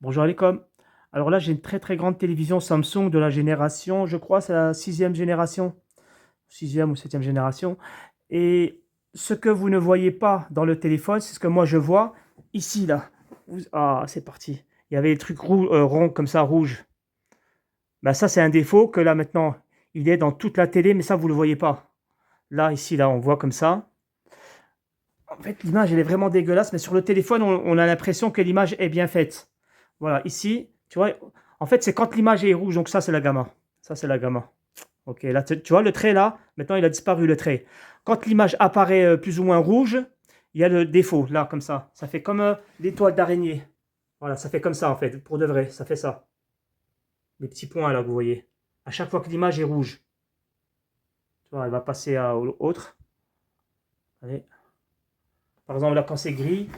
Bonjour Alécom. Alors là, j'ai une très très grande télévision Samsung de la génération, je crois, c'est la sixième génération, sixième ou septième génération. Et ce que vous ne voyez pas dans le téléphone, c'est ce que moi je vois ici, là. Ah, c'est parti. Il y avait des trucs ronds comme ça, rouges. Ben, ça, c'est un défaut que là maintenant, il est dans toute la télé, mais ça, vous ne le voyez pas. Là, ici, là, on voit comme ça. En fait, l'image, elle est vraiment dégueulasse, mais sur le téléphone, on a l'impression que l'image est bien faite. Voilà, ici, tu vois, en fait, c'est quand l'image est rouge, donc ça, c'est la gamma. Ça, c'est la gamma. Ok, là, tu vois le trait là, maintenant, il a disparu le trait. Quand l'image apparaît plus ou moins rouge, il y a le défaut, là, comme ça. Ça fait comme l'étoile d'araignée. Voilà, ça fait comme ça, en fait, pour de vrai, ça fait ça. Les petits points, là, que vous voyez. À chaque fois que l'image est rouge. Tu vois, elle va passer à l'autre. Allez. Par exemple, là, quand c'est gris,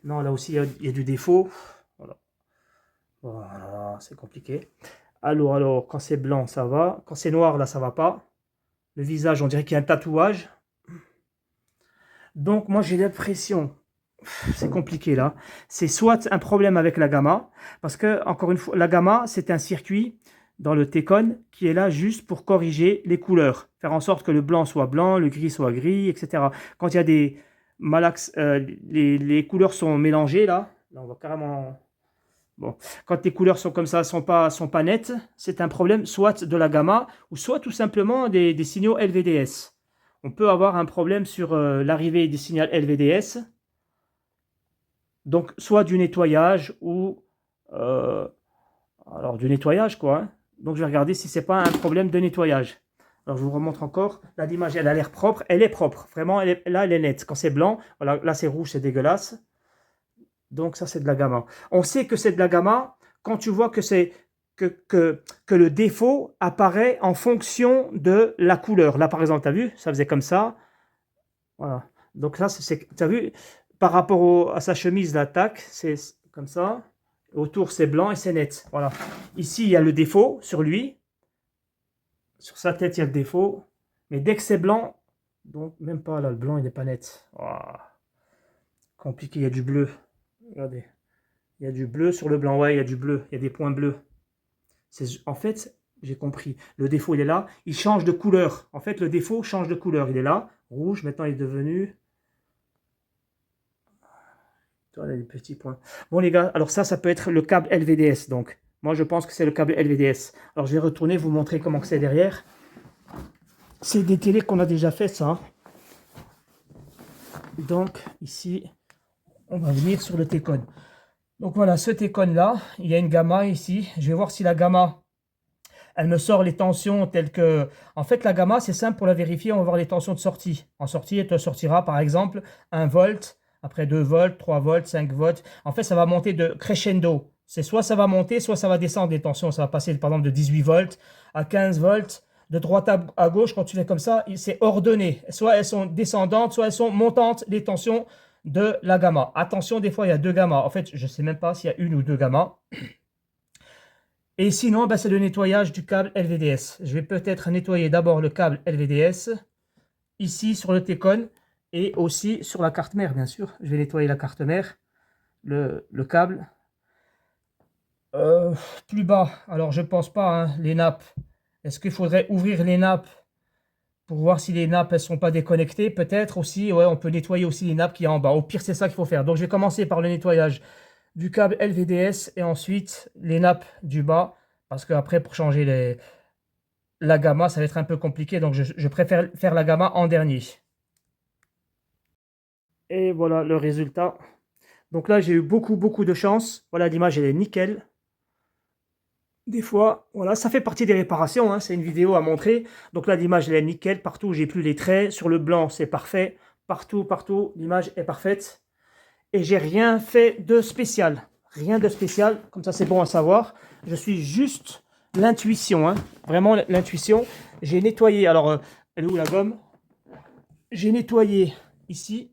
non, là aussi, il y a du défaut. Voilà. Voilà, c'est compliqué. Alors, quand c'est blanc, ça va. Quand c'est noir, là, ça va pas. Le visage, on dirait qu'il y a un tatouage. Donc, moi, j'ai l'impression, c'est compliqué là, c'est soit un problème avec la gamma, parce que, encore une fois, la gamma, c'est un circuit dans le Tcon qui est là juste pour corriger les couleurs, faire en sorte que le blanc soit blanc, le gris soit gris, etc. Quand il y a des malax, les couleurs sont mélangées là on va carrément. Bon, quand les couleurs sont comme ça, sont pas nettes, c'est un problème soit de la gamma ou soit tout simplement des signaux LVDS. On peut avoir un problème sur l'arrivée du signal LVDS, donc soit du nettoyage ou euh, alors du nettoyage quoi, hein. Donc je vais regarder si c'est pas un problème de nettoyage. Alors je vous remontre encore. Là l'image elle a l'air propre, elle est propre, vraiment là elle est nette. Quand c'est blanc, voilà, là c'est rouge, c'est dégueulasse. Donc ça, c'est de la gamma. On sait que c'est de la gamma quand tu vois que c'est que le défaut apparaît en fonction de la couleur. Là, par exemple, tu as vu, ça faisait comme ça. Voilà. Donc là, tu as vu, par rapport à sa chemise, l'attaque, c'est comme ça. Autour, c'est blanc et c'est net. Voilà. Ici, il y a le défaut sur lui. Sur sa tête, il y a le défaut. Mais dès que c'est blanc, donc même pas là, le blanc, il n'est pas net. Voilà. Compliqué, il y a du bleu. Regardez. Il y a du bleu sur le blanc, ouais, il y a du bleu, il y a des points bleus. En fait, j'ai compris. Le défaut, il est là. Il change de couleur. En fait, le défaut change de couleur. Il est là, rouge. Maintenant, il est devenu. Tu vois, il y a des petits points. Bon, les gars, alors ça peut être le câble LVDS. Donc, moi, je pense que c'est le câble LVDS. Alors, je vais retourner vous montrer comment c'est derrière. C'est des télés qu'on a déjà fait, ça. Donc, ici, on va venir sur le Tcon. Donc, voilà, ce Tcon là, il y a une gamma ici. Je vais voir si la gamma elle me sort les tensions telles que. En fait, la gamma, c'est simple pour la vérifier. On va voir les tensions de sortie. En sortie, elle te sortira par exemple 1 volt, après 2 volts, 3 volts, 5 volts. En fait, ça va monter de crescendo. C'est soit ça va monter, soit ça va descendre les tensions. Ça va passer par exemple de 18 volts à 15 volts. De droite à gauche, quand tu fais comme ça, c'est ordonné. Soit elles sont descendantes, soit elles sont montantes, les tensions de la gamma. Attention, des fois, il y a deux gammas. En fait, je ne sais même pas s'il y a une ou deux gammas. Et sinon, c'est le nettoyage du câble LVDS. Je vais peut-être nettoyer d'abord le câble LVDS, ici sur le Tcon, et aussi sur la carte mère, bien sûr. Je vais nettoyer la carte mère, le câble. Plus bas, alors je pense pas, hein, les nappes. Est-ce qu'il faudrait ouvrir les nappes pour voir si les nappes ne sont pas déconnectées? Peut-être aussi, ouais, on peut nettoyer aussi les nappes qui y a en bas. Au pire, c'est ça qu'il faut faire. Donc je vais commencer par le nettoyage du câble LVDS et ensuite les nappes du bas. Parce qu'après, pour changer la gamma, ça va être un peu compliqué. Donc je préfère faire la gamma en dernier. Et voilà le résultat. Donc là, j'ai eu beaucoup de chance. Voilà, l'image, elle est nickel. Des fois, voilà, ça fait partie des réparations, hein, c'est une vidéo à montrer. Donc là, l'image, elle est nickel. Partout, j'ai plus les traits. Sur le blanc, c'est parfait. Partout, l'image est parfaite. Et j'ai rien fait de spécial. Rien de spécial, comme ça c'est bon à savoir. Je suis juste l'intuition, hein, vraiment l'intuition. J'ai nettoyé, alors, elle est où la gomme? J'ai nettoyé ici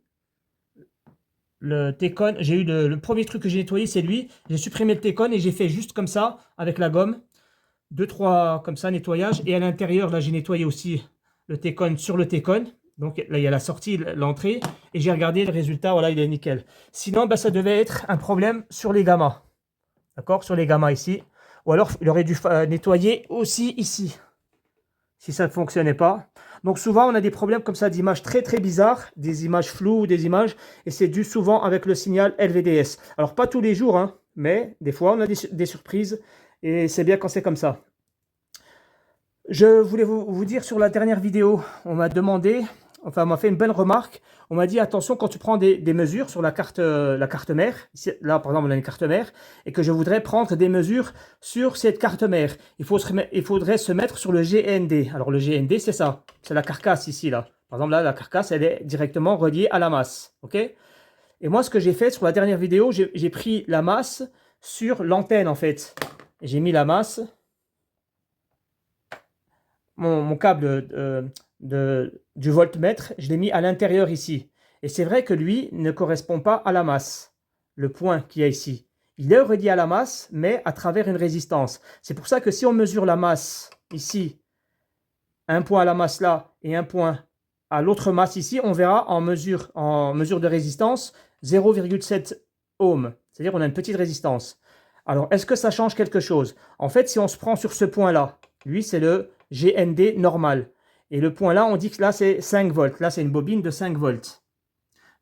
le Tcon. J'ai eu le premier truc que j'ai nettoyé, c'est lui. J'ai supprimé le Tcon et j'ai fait juste comme ça, avec la gomme. 2-3 comme ça, nettoyage. Et à l'intérieur, là, j'ai nettoyé aussi le Tcon sur le Tcon. Donc là, il y a la sortie, l'entrée, et j'ai regardé le résultat, voilà, il est nickel. Sinon, ben, ça devait être un problème sur les gammas. D'accord? Sur les gammas ici. Ou alors, il aurait dû nettoyer aussi ici, si ça ne fonctionnait pas. Donc souvent, on a des problèmes comme ça d'images très très bizarres, des images floues, des images, et c'est dû souvent avec le signal LVDS. Alors pas tous les jours, hein, mais des fois, on a des surprises, et c'est bien quand c'est comme ça. Je voulais vous dire sur la dernière vidéo, on m'a demandé, enfin on m'a fait une belle remarque, on m'a dit attention quand tu prends des mesures sur la carte mère, ici, là par exemple on a une carte mère, et que je voudrais prendre des mesures sur cette carte mère, il faudrait se mettre sur le GND. Alors le GND c'est ça, c'est la carcasse ici là. Par exemple là la carcasse elle est directement reliée à la masse, ok? Et moi ce que j'ai fait sur la dernière vidéo, j'ai pris la masse sur l'antenne en fait. J'ai mis la masse... Mon câble du voltmètre, je l'ai mis à l'intérieur ici. Et c'est vrai que lui ne correspond pas à la masse, le point qu'il y a ici. Il est relié à la masse, mais à travers une résistance. C'est pour ça que si on mesure la masse ici, un point à la masse là et un point à l'autre masse ici, on verra en mesure de résistance 0,7 ohms. C'est-à-dire qu'on a une petite résistance. Alors, est-ce que ça change quelque chose? En fait, si on se prend sur ce point-là, lui, c'est le GND normal. Et le point là, on dit que là, c'est 5 volts. Là, c'est une bobine de 5 volts.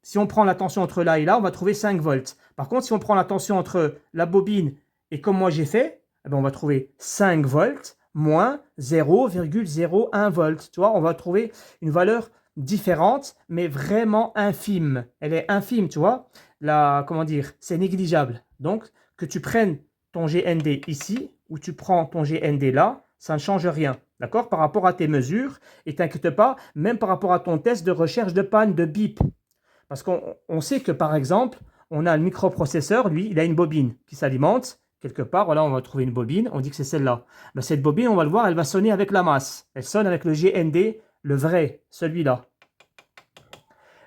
Si on prend la tension entre là et là, on va trouver 5 volts. Par contre, si on prend la tension entre la bobine et comme moi j'ai fait, eh bien, on va trouver 5 volts moins 0,01 volts. Tu vois, on va trouver une valeur différente, mais vraiment infime. Elle est infime, tu vois. Comment dire, c'est négligeable. Donc, que tu prennes ton GND ici ou tu prends ton GND là, ça ne change rien. D'accord? Par rapport à tes mesures, et t'inquiète pas, même par rapport à ton test de recherche de panne, de bip. Parce qu'on sait que par exemple, on a le microprocesseur, lui, il a une bobine qui s'alimente. Quelque part, voilà, on va trouver une bobine, on dit que c'est celle-là. Ben, cette bobine, on va le voir, elle va sonner avec la masse. Elle sonne avec le GND, le vrai, celui-là.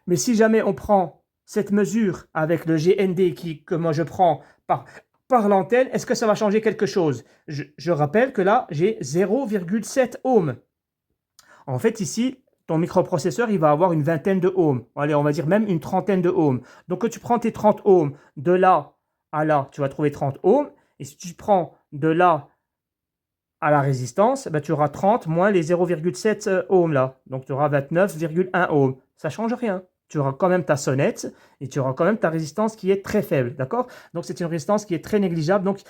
Mais si jamais on prend cette mesure avec le GND que moi je prends par l'antenne, est-ce que ça va changer quelque chose? Je rappelle que là, j'ai 0,7 ohms. En fait, ici, ton microprocesseur, il va avoir une vingtaine de ohms. Allez, on va dire même une trentaine de ohms. Donc, quand tu prends tes 30 ohms de là à là, tu vas trouver 30 ohms. Et si tu prends de là à la résistance, ben, tu auras 30 moins les 0,7 ohms là. Donc, tu auras 29,1 ohms. Ça ne change rien. Tu auras quand même ta sonnette et tu auras quand même ta résistance qui est très faible. D'accord? Donc, c'est une résistance qui est très négligeable. Donc,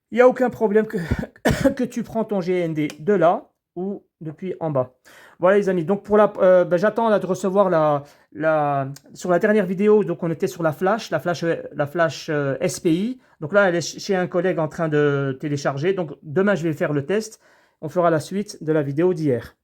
il n'y a aucun problème que tu prends ton GND de là ou depuis en bas. Voilà les amis, donc pour j'attends de recevoir sur la dernière vidéo, donc on était sur la flash SPI. Donc là, elle est chez un collègue en train de télécharger. Donc demain, je vais faire le test. On fera la suite de la vidéo d'hier.